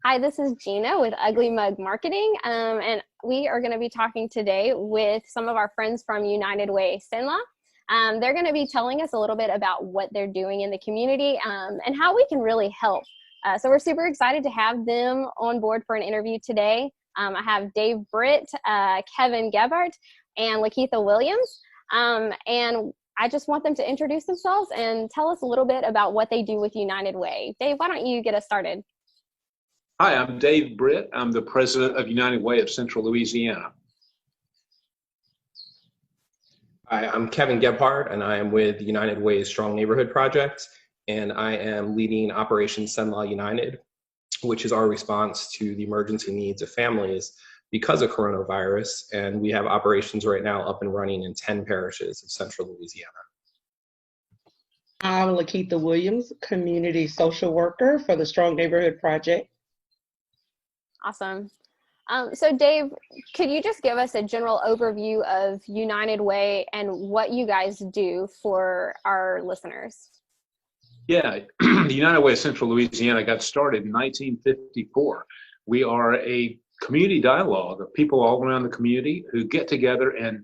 Hi, this is Gina with Ugly Mug Marketing, and we are going to be talking today with some of our friends from United Way Cenla. They're going to be telling us a little bit about what they're doing in the community and how we can really help. So we're super excited to have them on board for an interview today. I have Dave Britt, Kevin Gebhardt, and LaKeitha Williams. And I just want them to introduce themselves and tell us a little bit about what they do with United Way. Dave, why don't you get us started? Hi, I'm Dave Britt. I'm the president of United Way of Central Louisiana. Hi, I'm Kevin Gebhardt, and I am with United Way's Strong Neighborhood Project, and I am leading Operation Cenla United, which is our response to the emergency needs of families because of coronavirus, and we have operations right now up and running in 10 parishes of Central Louisiana. I'm LaKeitha Williams, community social worker for the Strong Neighborhood Project. Awesome. So Dave, could you just give us a general overview of United Way and what you guys do for our listeners? Yeah, the United Way of Central Louisiana got started in 1954. We are a community dialogue of people all around the community who get together and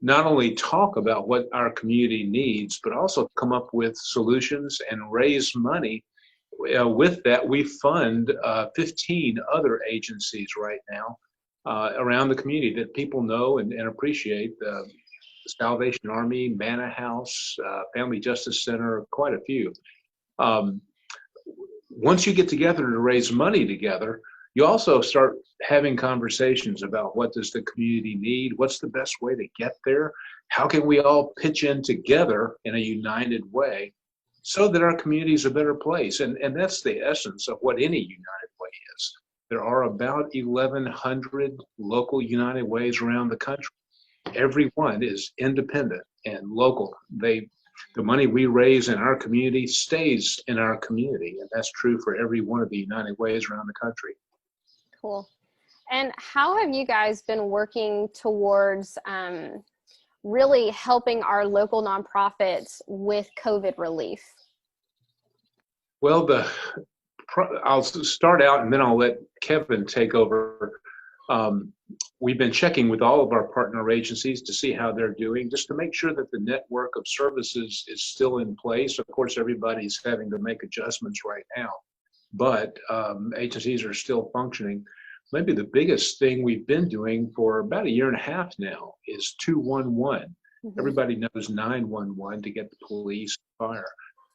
not only talk about what our community needs, but also come up with solutions and raise money. With that, we fund 15 other agencies right now around the community that people know and appreciate. The Salvation Army, Manna House, Family Justice Center, quite a few. Once you get together to raise money together, you also start having conversations about what does the community need, what's the best way to get there, how can we all pitch in together in a united way so that our community is a better place. And that's the essence of what any United Way is. There are about 1,100 local United Ways around the country. Every one is independent and local. The money we raise in our community stays in our community, and that's true for every one of the United Ways around the country. Cool. And how have you guys been working towards really helping our local nonprofits with COVID relief? Well, I'll start out and then I'll let Kevin take over. We've been checking with all of our partner agencies to see how they're doing, just to make sure that the network of services is still in place. Of course, everybody's having to make adjustments right now, but agencies are still functioning. Maybe the biggest thing we've been doing for about 1.5 years now is 211. Mm-hmm. Everybody knows 911 to get the police, fire.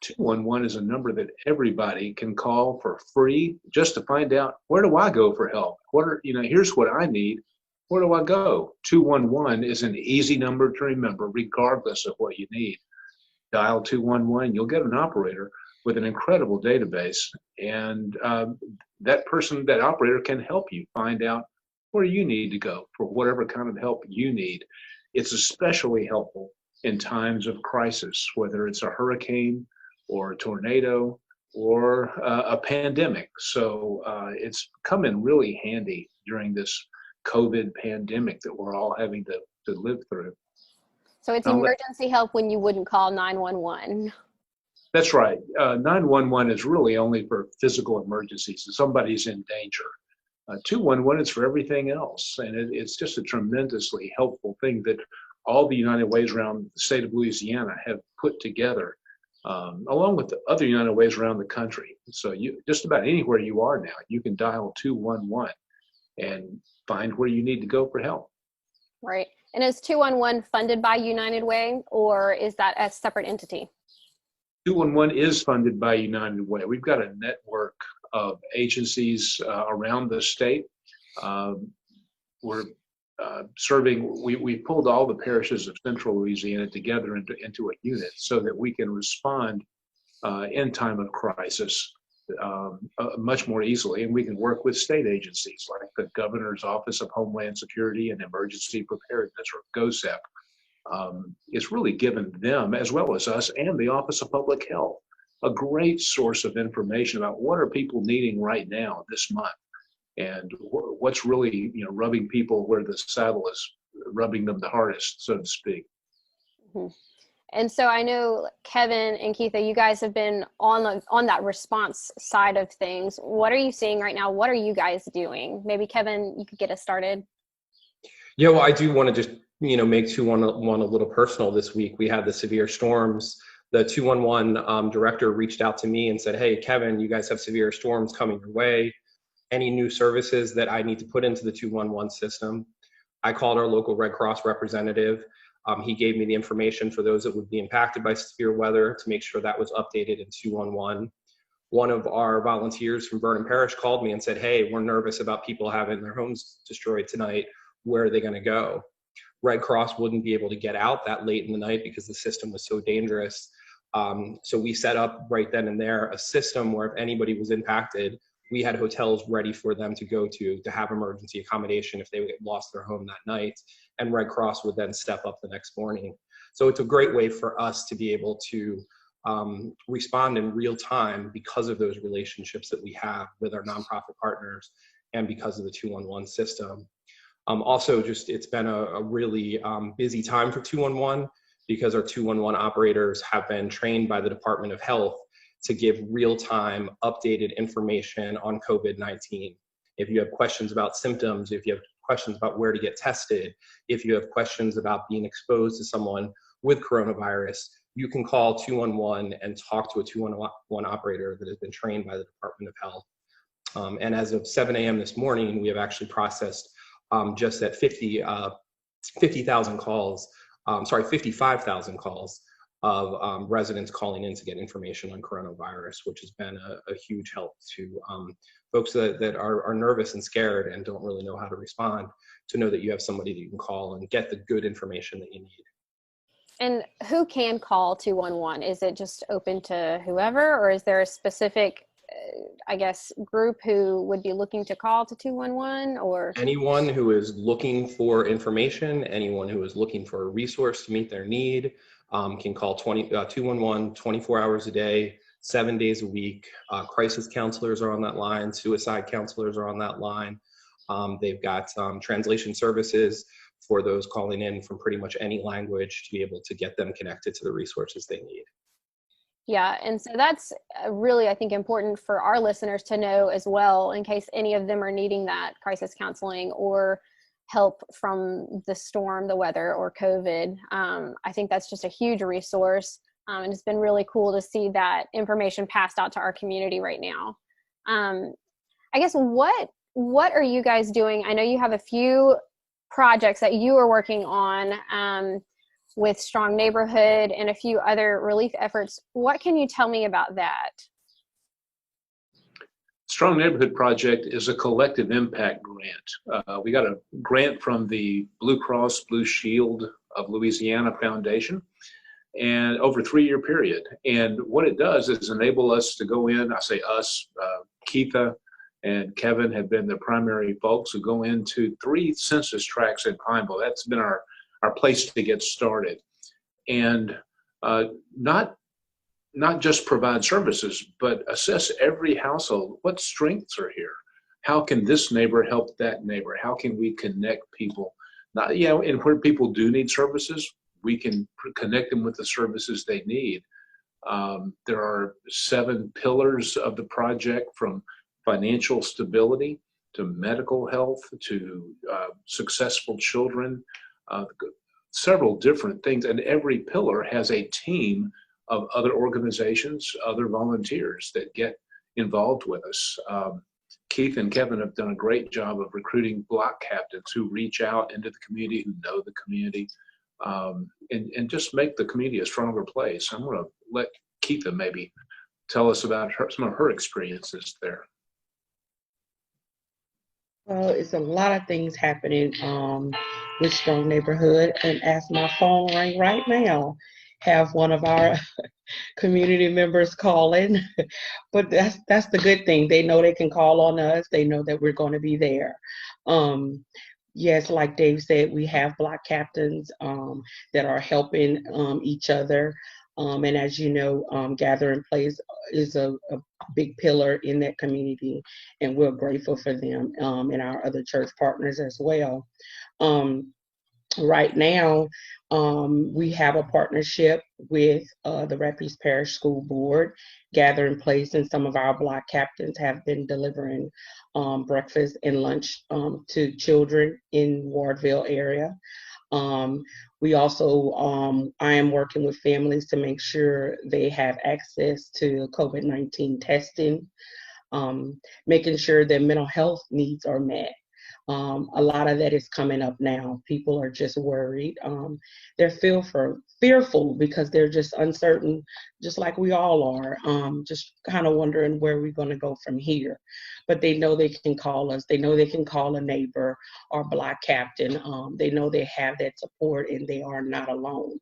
211 is a number that everybody can call for free just to find out, where do I go for help? Here's what I need. Where do I go? 211 is an easy number to remember regardless of what you need. Dial 211, you'll get an operator with an incredible database, and that operator can help you find out where you need to go for whatever kind of help you need. It's especially helpful in times of crisis, whether it's a hurricane or a tornado or a pandemic. So it's come in really handy during this COVID pandemic that we're all having to live through. So it's emergency help when you wouldn't call 911. That's right. 911 is really only for physical emergencies. If somebody's in danger. 211 is for everything else. And it's just a tremendously helpful thing that all the United Ways around the state of Louisiana have put together, along with the other United Ways around the country. So just about anywhere you are now, you can dial 211 and find where you need to go for help. Right. And is 211 funded by United Way, or is that a separate entity? 211 is funded by United Way. We've got a network of agencies around the state. We're serving, we pulled all the parishes of Central Louisiana together into a unit so that we can respond in time of crisis much more easily. And we can work with state agencies like the Governor's Office of Homeland Security and Emergency Preparedness, or GOSEP. It's really given them, as well as us and the Office of Public Health, a great source of information about what are people needing right now this month, and what's really rubbing people where the saddle is rubbing them the hardest, so to speak. Mm-hmm. And so I know Kevin and LaKeitha, you guys have been on that response side of things. What are you seeing right now? What are you guys doing? Maybe Kevin, you could get us started. Yeah, well, I do want to just, make 211 a little personal this week. We had the severe storms. The 211 director reached out to me and said, "Hey, Kevin, you guys have severe storms coming your way. Any new services that I need to put into the 211 system?" I called our local Red Cross representative. He gave me the information for those that would be impacted by severe weather to make sure that was updated in 211. One of our volunteers from Vernon Parish called me and said, "Hey, we're nervous about people having their homes destroyed tonight. Where are they going to go?" Red Cross wouldn't be able to get out that late in the night because the system was so dangerous. So we set up right then and there a system where if anybody was impacted, we had hotels ready for them to go to have emergency accommodation if they lost their home that night. And Red Cross would then step up the next morning. So it's a great way for us to be able to respond in real time because of those relationships that we have with our nonprofit partners and because of the 211 system. Also, just it's been a really busy time for 211 because our 211 operators have been trained by the Department of Health to give real-time updated information on COVID-19. If you have questions about symptoms, if you have questions about where to get tested, if you have questions about being exposed to someone with coronavirus, you can call 211 and talk to a 211 operator that has been trained by the Department of Health. And as of 7 a.m. this morning, we have actually processed just at 50,000 calls, 55,000 calls of residents calling in to get information on coronavirus, which has been a huge help to folks that are nervous and scared and don't really know how to respond, to know that you have somebody that you can call and get the good information that you need. And who can call 211? Is it just open to whoever, or is there a specific, group who would be looking to call to 211? Or anyone who is looking for information, anyone who is looking for a resource to meet their need, can call 211 24 hours a day, 7 days a week. Crisis counselors are on that line. Suicide counselors are on that line. They've got translation services for those calling in from pretty much any language to be able to get them connected to the resources they need. Yeah, and so that's really, I think, important for our listeners to know as well, in case any of them are needing that crisis counseling or help from the storm, the weather, or COVID. I think that's just a huge resource, and it's been really cool to see that information passed out to our community right now. I guess what are you guys doing? I know you have a few projects that you are working on with Strong Neighborhood and a few other relief efforts. What can you tell me about that? Strong Neighborhood Project is a collective impact grant. We got a grant from the Blue Cross Blue Shield of Louisiana Foundation, and over a 3-year period. And what it does is enable us to go in, I say us, LaKeitha and Kevin have been the primary folks who go into 3 census tracts in Pineville. That's been our place to get started. And not just provide services, but assess every household. What strengths are here? How can this neighbor help that neighbor? How can we connect people? Not, and where people do need services, we can connect them with the services they need. There are 7 pillars of the project, from financial stability to medical health to successful children, several different things. And every pillar has a team of other organizations, other volunteers that get involved with us. Keith and Kevin have done a great job of recruiting block captains who reach out into the community, who know the community, and just make the community a stronger place. I'm going to let Keitha maybe tell us about some of her experiences there. Well, it's a lot of things happening with Strong Neighborhood, and as my phone rang right now, have one of our community members calling. But that's the good thing. They know they can call on us. They know that we're going to be there. Yes, like Dave said, we have block captains that are helping each other. And as you know, Gather in Place is a big pillar in that community, and we're grateful for them and our other church partners as well. Right now, we have a partnership with the Rapides Parish School Board, Gathering Place, and some of our block captains have been delivering breakfast and lunch to children in Wardville area. Um, we also, I am working with families to make sure they have access to COVID-19 testing, making sure their mental health needs are met. A lot of that is coming up now. People are just worried. They're fearful because they're just uncertain, just like we all are, just kind of wondering where we're going to go from here. But they know they can call us. They know they can call a neighbor or block captain. They know they have that support and they are not alone,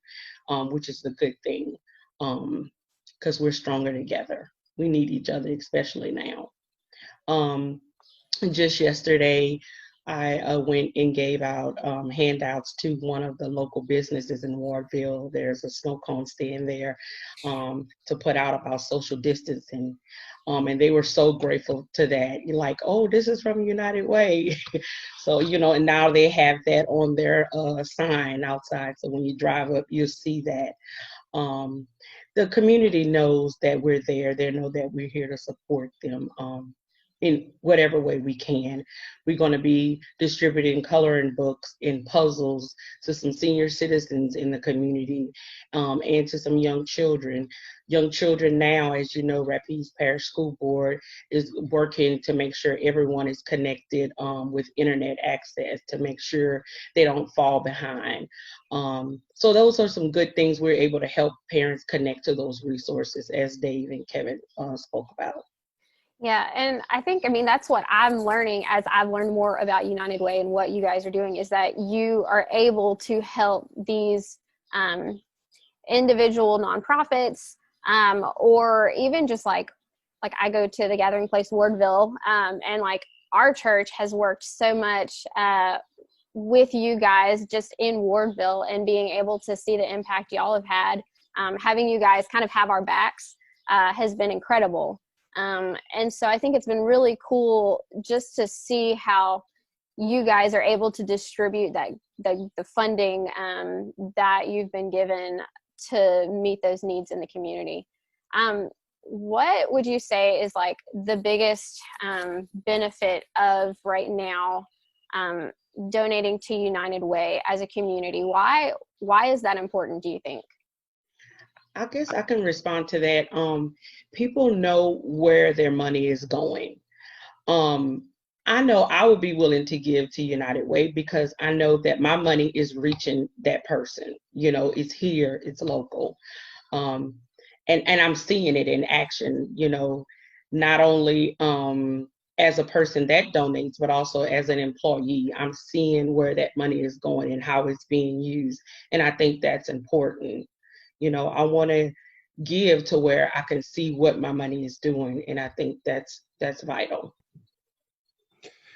which is the good thing, because we're stronger together. We need each other, especially now. Um, just yesterday, I went and gave out handouts to one of the local businesses in Wardville. There's a snow cone stand there to put out about social distancing. And they were so grateful to that. You're like, oh, this is from United Way. So, and now they have that on their sign outside. So when you drive up, you'll see that. The community knows that we're there. They know that we're here to support them. In whatever way we can. We're going to be distributing coloring books and puzzles to some senior citizens in the community and to some young children. Young children now, as you know, Rapides Parish School Board is working to make sure everyone is connected with internet access to make sure they don't fall behind. So those are some good things we're able to help parents connect to those resources, as Dave and Kevin spoke about. Yeah, and I mean, that's what I'm learning as I've learned more about United Way and what you guys are doing is that you are able to help these individual nonprofits or even just like I go to the Gathering Place Wardville and like our church has worked so much with you guys just in Wardville and being able to see the impact y'all have had. Having you guys kind of have our backs has been incredible. And so I think it's been really cool just to see how you guys are able to distribute the funding that you've been given to meet those needs in the community. What would you say is like the biggest benefit of right now donating to United Way as a community? Why is that important, do you think? I guess I can respond to that. People know where their money is going. I know I would be willing to give to United Way because I know that my money is reaching that person. It's here, it's local. And I'm seeing it in action, not only as a person that donates, but also as an employee. I'm seeing where that money is going and how it's being used. And I think that's important. I want to give to where I can see what my money is doing. And I think that's vital.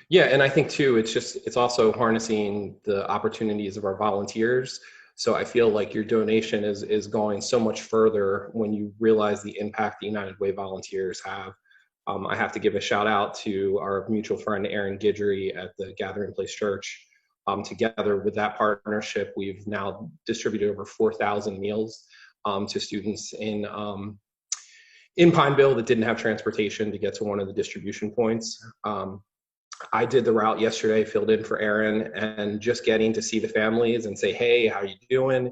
Yeah, and I think too, it's also harnessing the opportunities of our volunteers. So I feel like your donation is going so much further when you realize the impact the United Way volunteers have. I have to give a shout out to our mutual friend, Aaron Guidry at the Gathering Place Church. Together with that partnership, we've now distributed over 4,000 meals to students in Pineville that didn't have transportation to get to one of the distribution points. I did the route yesterday, filled in for Aaron, and just getting to see the families and say, hey, how are you doing?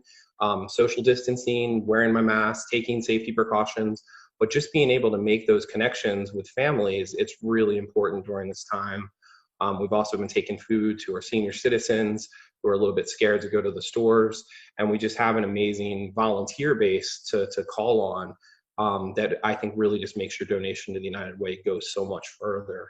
Social distancing, wearing my mask, taking safety precautions, but just being able to make those connections with families, it's really important during this time. We've also been taking food to our senior citizens who are a little bit scared to go to the stores. And we just have an amazing volunteer base to call on that I think really just makes your donation to the United Way go so much further.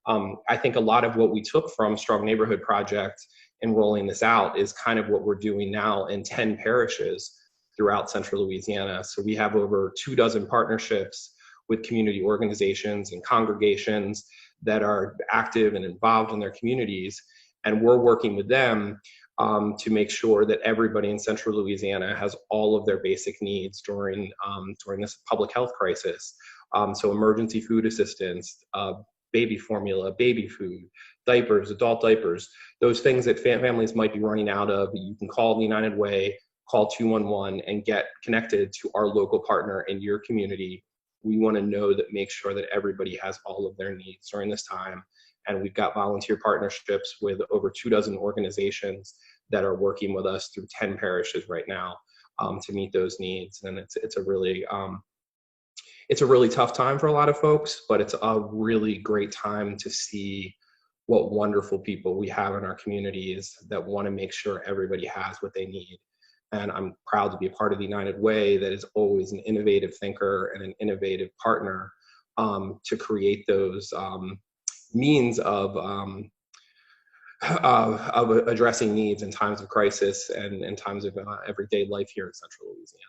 I think a lot of what we took from Strong Neighborhood Project and rolling this out is kind of what we're doing now in 10 parishes throughout Central Louisiana. So we have over 24 partnerships with community organizations and congregations that are active and involved in their communities. And we're working with them to make sure that everybody in Central Louisiana has all of their basic needs during this public health crisis. So emergency food assistance, baby formula, baby food, diapers, adult diapers, those things that families might be running out of. You can call the United Way, call 211 and get connected to our local partner in your community. We want to know that, make sure that everybody has all of their needs during this time. And we've got volunteer partnerships with over 24 organizations that are working with us through 10 parishes right now to meet those needs. And it's a really tough time for a lot of folks, but it's a really great time to see what wonderful people we have in our communities that want to make sure everybody has what they need. And I'm proud to be a part of the United Way that is always an innovative thinker and an innovative partner to create those means of addressing needs in times of crisis and in times of everyday life here in Central Louisiana.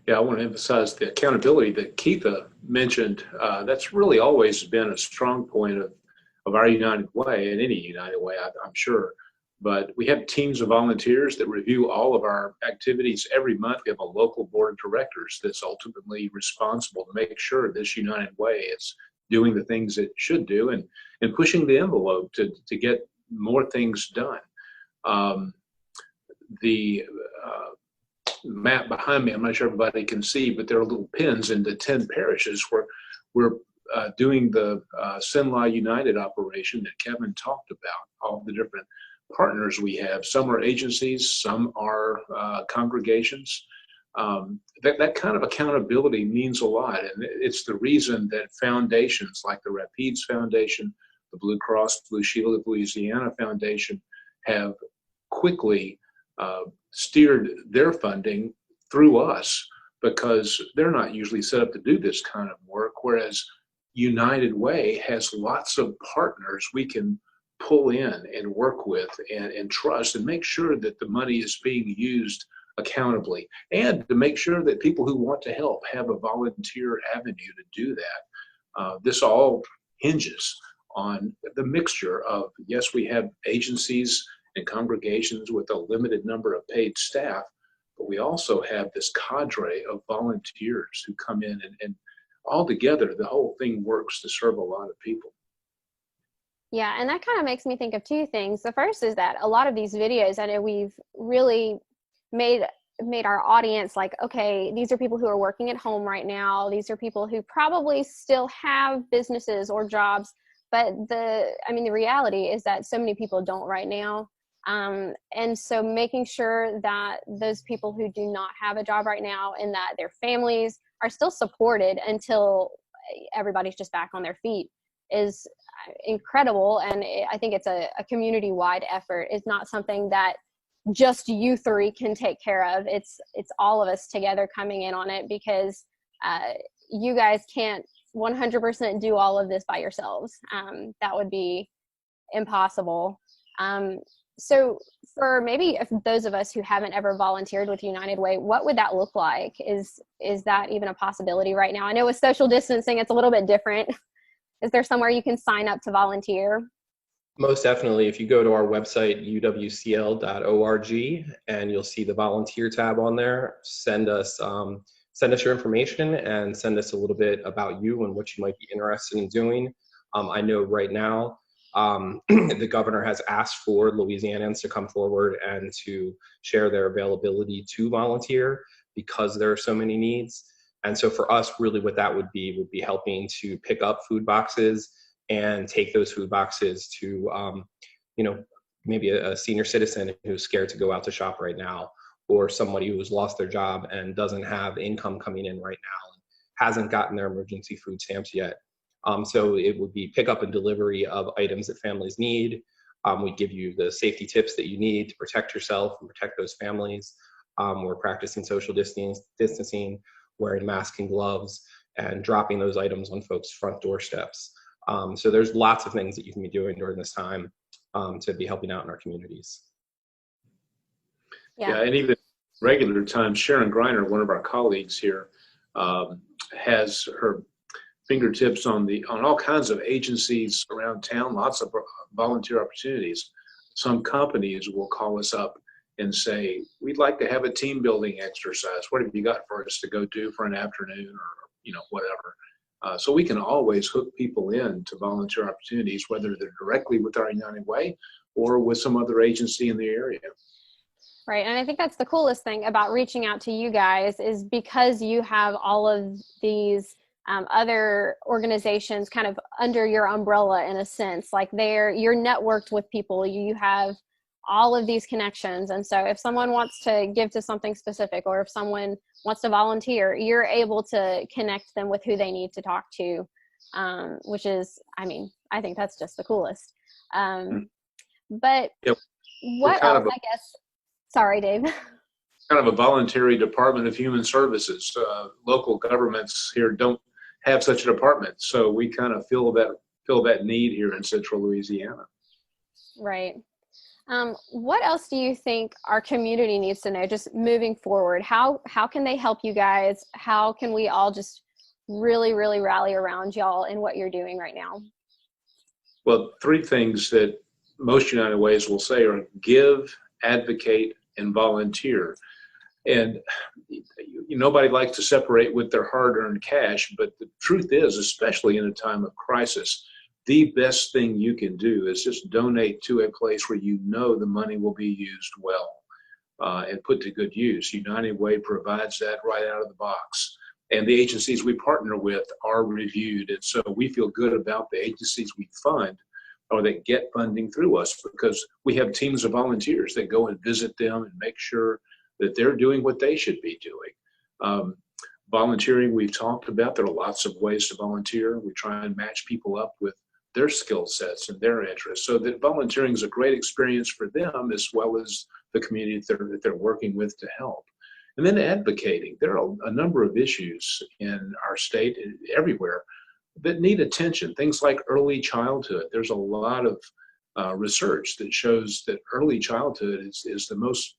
Yeah, I want to emphasize the accountability that LaKeitha mentioned. That's really always been a strong point of our United Way, and any United Way, I'm sure. But we have teams of volunteers that review all of our activities every month. We have a local board of directors that's ultimately responsible to make sure this United Way is doing the things it should do and pushing the envelope to get more things done. The map behind me, I'm not sure everybody can see, but there are little pins in the 10 parishes where we're doing the Cenla United operation that Kevin talked about, all the different partners we have. Some are agencies, some are congregations. That kind of accountability means a lot, and it's the reason that foundations like the Rapides Foundation, the Blue Cross Blue Shield of Louisiana Foundation have quickly steered their funding through us, because they're not usually set up to do this kind of work, whereas United Way has lots of partners we can pull in and work with and trust and make sure that the money is being used accountably, and to make sure that people who want to help have a volunteer avenue to do that. This all hinges on the mixture of, yes, we have agencies and congregations with a limited number of paid staff, but we also have this cadre of volunteers who come in and all together, the whole thing works to serve a lot of people. Yeah, and that kind of makes me think of two things. The first is that a lot of these videos, I know we've really made our audience like, okay, these are people who are working at home right now. These are people who probably still have businesses or jobs, but the reality is that so many people don't right now. And so making sure that those people who do not have a job right now and that their families are still supported until everybody's just back on their feet is incredible. And I think it's a community-wide effort. It's not something that just you three can take care of. It's all of us together coming in on it, because you guys can't 100% do all of this by yourselves. That would be impossible. So for maybe those of us who haven't ever volunteered with United Way, what would that look like? Is that even a possibility right now? I know with social distancing, it's a little bit different. Is there somewhere you can sign up to volunteer? Most definitely. If you go to our website, uwcl.org, and you'll see the volunteer tab on there, send us your information and send us a little bit about you and what you might be interested in doing. I know right now the governor has asked for Louisianans to come forward and to share their availability to volunteer because there are so many needs. And so for us, really what that would be helping to pick up food boxes and take those food boxes to, maybe a senior citizen who's scared to go out to shop right now, or somebody who's lost their job and doesn't have income coming in right now and hasn't gotten their emergency food stamps yet. So it would be pickup and delivery of items that families need. We give you the safety tips that you need to protect yourself and protect those families. We're practicing social distancing, wearing masks and gloves, and dropping those items on folks' front doorsteps. So there's lots of things that you can be doing during this time to be helping out in our communities. Yeah, and even regular times, Sharon Greiner, one of our colleagues here, has her fingertips on all kinds of agencies around town, lots of volunteer opportunities. Some companies will call us up and say, we'd like to have a team building exercise. What have you got for us to go do for an afternoon or whatever? So we can always hook people in to volunteer opportunities, whether they're directly with our United Way or with some other agency in the area. Right. And I think that's the coolest thing about reaching out to you guys is because you have all of these other organizations kind of under your umbrella in a sense, like you're networked with people, you have all of these connections. And so if someone wants to give to something specific, or if someone wants to volunteer, you're able to connect them with who they need to talk to, which is, I mean, I think that's just the coolest. But yep. What else, I guess, sorry, Dave. Kind of a voluntary Department of Human Services. Local governments here don't have such a department, so we kind of fill that need here in Central Louisiana. Right. What else do you think our community needs to know just moving forward? How can they help you guys? How can we all just really, really rally around y'all in what you're doing right now? Well, three things that most United Ways will say are give, advocate, and volunteer. And nobody likes to separate with their hard-earned cash, but the truth is, especially in a time of crisis, the best thing you can do is just donate to a place where you know the money will be used well and put to good use. United Way provides that right out of the box. And the agencies we partner with are reviewed. And so we feel good about the agencies we fund or that get funding through us because we have teams of volunteers that go and visit them and make sure that they're doing what they should be doing. Volunteering, we've talked about, there are lots of ways to volunteer. We try and match people up with their skill sets and their interests so that volunteering is a great experience for them as well as the community that they're working with to help. And then advocating. There are a number of issues in our state, everywhere, that need attention. Things like early childhood. There's a lot of research that shows that early childhood is the most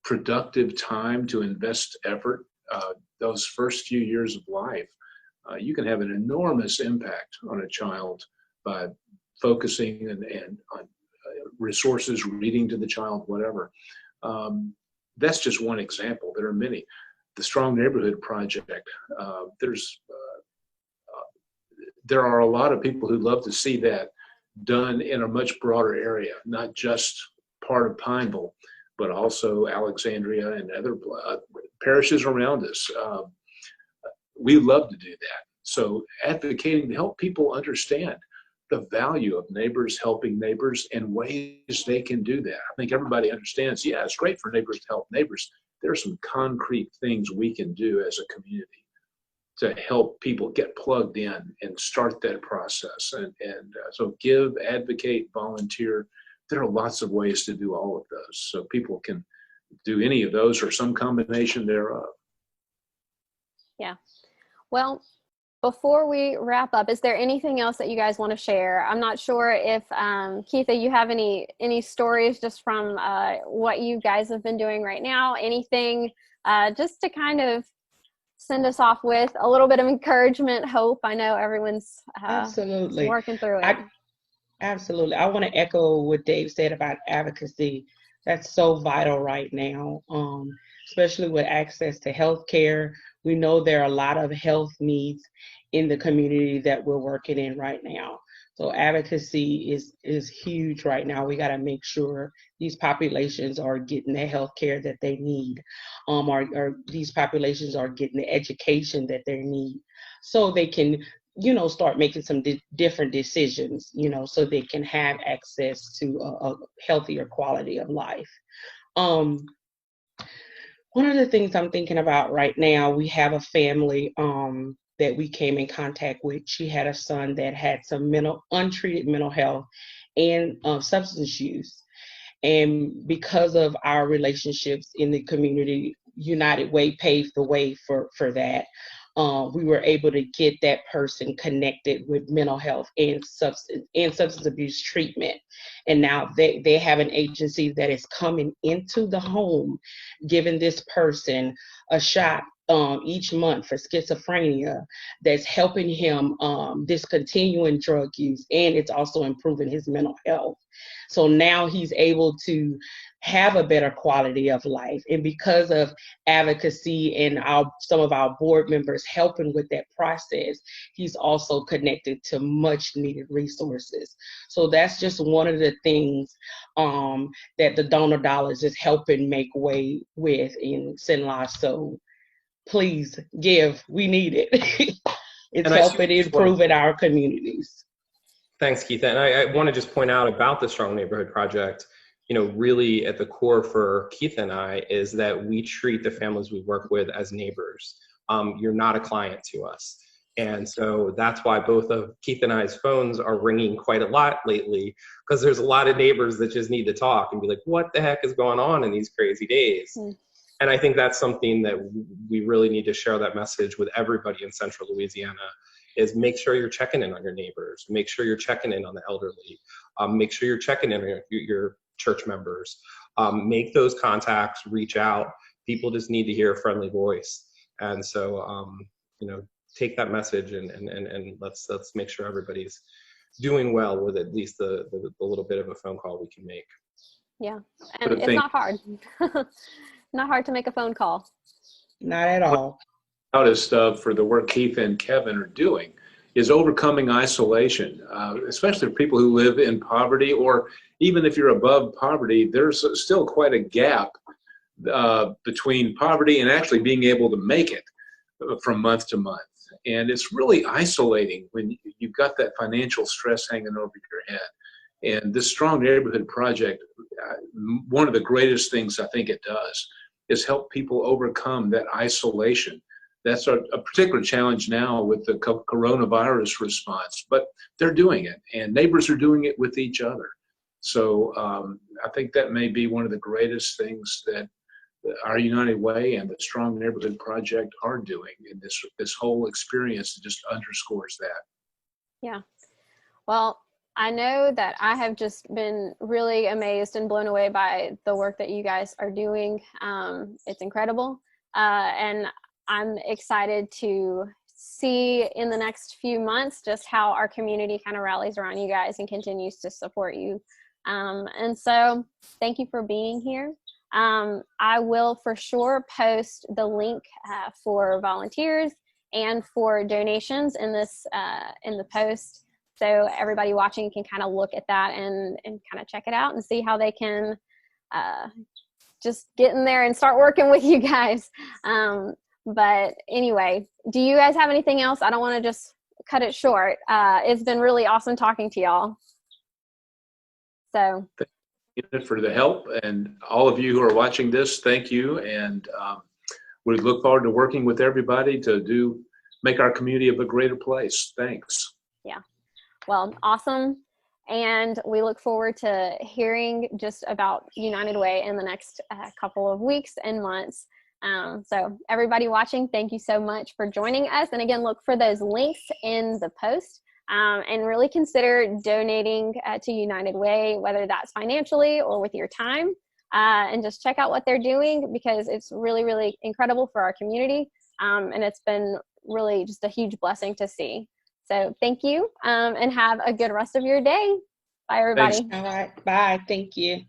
productive time to invest effort. Those first few years of life, you can have an enormous impact on a child by focusing and on resources, reading to the child, whatever. That's just one example. There are many. The Strong Neighborhood Project, there are a lot of people who love to see that done in a much broader area, not just part of Pineville, but also Alexandria and other parishes around us. We love to do that. So advocating to help people understand the value of neighbors helping neighbors and ways they can do that. I think everybody understands, yeah, it's great for neighbors to help neighbors. There are some concrete things we can do as a community to help people get plugged in and start that process. So give, advocate, volunteer. There are lots of ways to do all of those. So people can do any of those or some combination thereof. Yeah. Well, before we wrap up, is there anything else that you guys want to share? I'm not sure if, LaKeitha, you have any stories just from what you guys have been doing right now, anything just to kind of send us off with a little bit of encouragement, hope. I know everyone's absolutely working through it. Absolutely. I want to echo what Dave said about advocacy. That's so vital right now, especially with access to health care. We know there are a lot of health needs in the community that we're working in right now. So advocacy is huge right now. We got to make sure these populations are getting the health care that they need, or these populations are getting the education that they need, so they can, start making some different decisions, so they can have access to a healthier quality of life. One of the things I'm thinking about right now, we have a family that we came in contact with. She had a son that had some untreated mental health and substance use. And because of our relationships in the community, United Way paved the way for that. We were able to get that person connected with mental health and substance abuse treatment. And now they have an agency that is coming into the home, giving this person a shot each month for schizophrenia that's helping him discontinuing drug use, and it's also improving his mental health. So now he's able to have a better quality of life. And because of advocacy and some of our board members helping with that process, he's also connected to much needed resources. So that's just one of the things that the donor dollars is helping make way with in Cenla. So please give, we need it. It's helping improve in our communities. Thanks, Keitha. And I want to just point out about the Strong Neighborhood Project, really at the core for Keitha and I is that we treat the families we work with as neighbors. You're not a client to us. And so that's why both of Keitha and I's phones are ringing quite a lot lately, because there's a lot of neighbors that just need to talk and be like, what the heck is going on in these crazy days? And I think that's something that we really need to share that message with everybody in Central Louisiana, is make sure you're checking in on your neighbors, make sure you're checking in on the elderly, make sure you're checking in on your church members, make those contacts, reach out. People just need to hear a friendly voice. And so, take that message and let's make sure everybody's doing well with at least the little bit of a phone call we can make. Yeah, and it's not hard. Not hard to make a phone call. Not at all. Proudest of for the work Keith and Kevin are doing is overcoming isolation, especially for people who live in poverty, or even if you're above poverty, there's still quite a gap between poverty and actually being able to make it from month to month. And it's really isolating when you've got that financial stress hanging over your head. And this Strong Neighborhood Project, one of the greatest things I think it does is help people overcome that isolation. That's a particular challenge now with the coronavirus response, but they're doing it, and neighbors are doing it with each other. So I think that may be one of the greatest things that our United Way and the Strong Neighborhood Project are doing in this whole experience. It just underscores that. Yeah. Well, I know that I have just been really amazed and blown away by the work that you guys are doing. It's incredible. And I'm excited to see in the next few months just how our community kind of rallies around you guys and continues to support you. And so thank you for being here. I will for sure post the link for volunteers and for donations in this in the post, so everybody watching can kind of look at that and kind of check it out and see how they can just get in there and start working with you guys. But anyway, do you guys have anything else? I don't want to just cut it short. It's been really awesome talking to y'all. So for the help, and all of you who are watching this, thank you. And we look forward to working with everybody to make our community a greater place. Thanks. Yeah. Well, awesome. And we look forward to hearing just about United Way in the next couple of weeks and months. So everybody watching, thank you so much for joining us. And again, look for those links in the post, and really consider donating to United Way, whether that's financially or with your time, and just check out what they're doing, because it's really, really incredible for our community. And it's been really just a huge blessing to see. So thank you, and have a good rest of your day. Bye, everybody. Thanks. All right. Bye. Thank you.